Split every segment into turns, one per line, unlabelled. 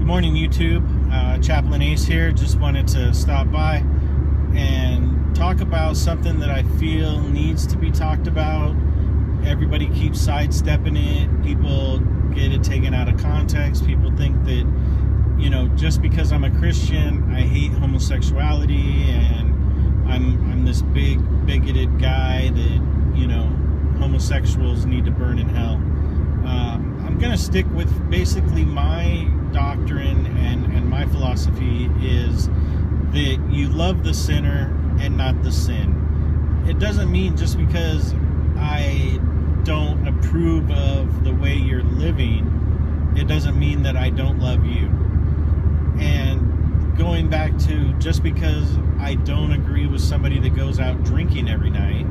morning, YouTube. Chaplain Ace here. Just wanted to stop by and talk about something that I feel needs to be talked about. Everybody keeps sidestepping it. People get it taken out of context. People think that, you know, just because I'm a Christian, I hate homosexuality and I'm this big bigoted guy that, you know, homosexuals need to burn in hell. I'm going to stick with basically my doctrine and my philosophy is that you love the sinner and not the sin. It doesn't mean just because I don't approve of the way you're living, it doesn't mean that I don't love you. And going back to just because I don't agree with somebody that goes out drinking every night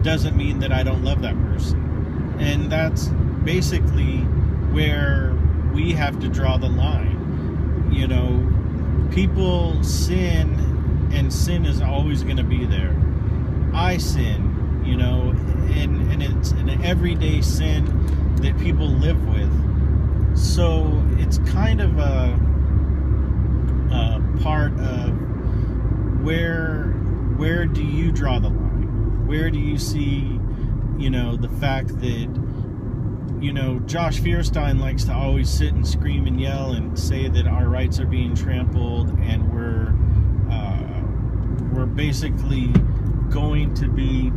doesn't mean that I don't love that person. And that's basically where we have to draw the line. You know, people sin, and sin is always going to be there. I sin, you know, and it's an everyday sin that people live with. So it's kind of a part of where do you draw the line? Where do you see, you know, the fact that, you know, Josh Fierstein likes to always sit and scream and yell and say that our rights are being trampled and we're basically going to be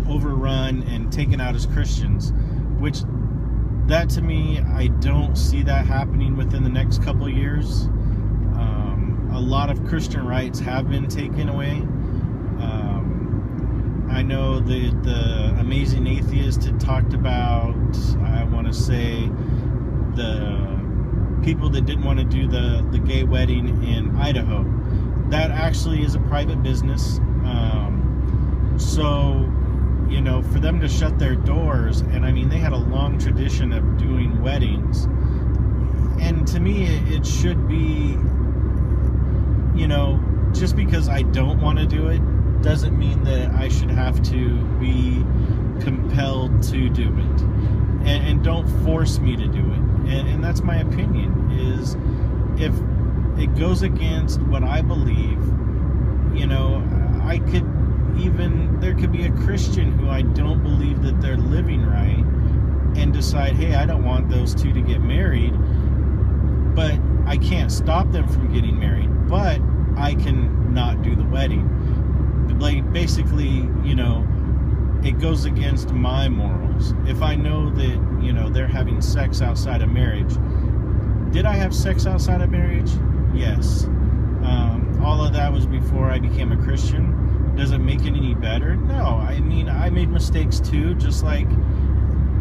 overrun and taken out as Christians, which that to me, I don't see that happening within the next couple of years. A lot of Christian rights have been taken away. I know that the Amazing Atheist had talked about, I want to say, the people that didn't want to do the gay wedding in Idaho. That actually is a private business. So, you know, for them to shut their doors, and I mean, they had a long tradition of doing weddings. And to me, it should be, you know, just because I don't want to do it, doesn't mean that I should have to be compelled to do it. And don't force me to do it. And that's my opinion, is if it goes against what I believe, you know, there could be a Christian who I don't believe that they're living right and decide, hey, I don't want those two to get married, but I can't stop them from getting married, but I can not do the wedding. Like, basically, you know, it goes against my morals. If I know that, you know, they're having sex outside of marriage, did I have sex outside of marriage? Yes. All of that was before I became a Christian. Does it make it any better? No. I mean, I made mistakes too, just like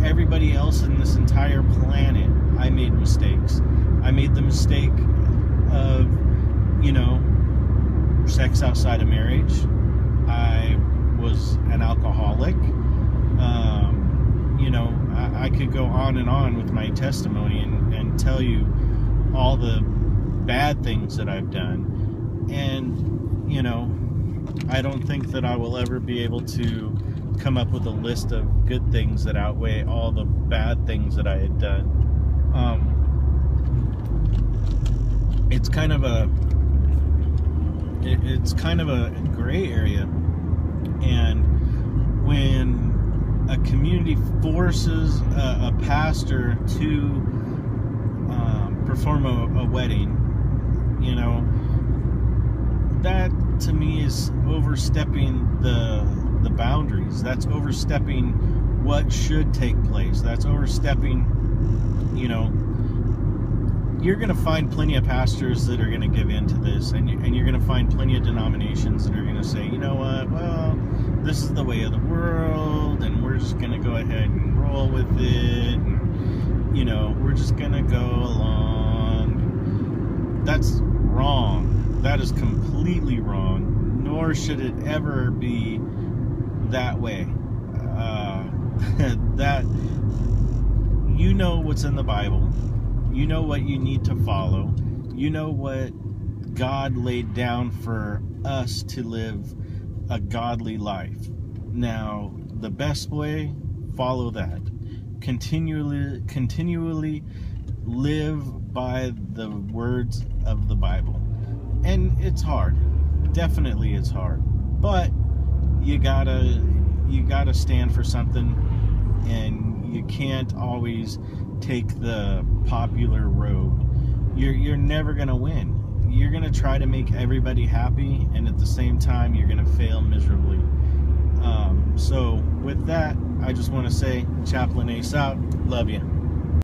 everybody else in this entire planet. I made mistakes. I made the mistake of, you know, sex outside of marriage. I was an alcoholic. You know, I could go on and on with my testimony and tell you all the bad things that I've done. And, you know, I don't think that I will ever be able to come up with a list of good things that outweigh all the bad things that I had done. It's kind of a gray area. And when a community forces a pastor to perform a wedding, you know, that to me is overstepping the boundaries. That's overstepping what should take place. That's overstepping, you know. You're going to find plenty of pastors that are going to give in to this, and you're going to find plenty of denominations that are going to say, you know what, well, this is the way of the world, and we're just going to go ahead and roll with it, and, you know, we're just going to go along. That's wrong. That is completely wrong, nor should it ever be that way. That, you know what's in the Bible. You know what you need to follow. You know what God laid down for us to live a godly life. Now, the best way, follow that. Continually live by the words of the Bible. And it's hard. Definitely it's hard. But you gotta stand for something, and you can't always take the popular road. You're never gonna win. You're gonna try to make everybody happy, and at the same time you're gonna fail miserably. So with that, I just want to say, Chaplain Ace out. Love you.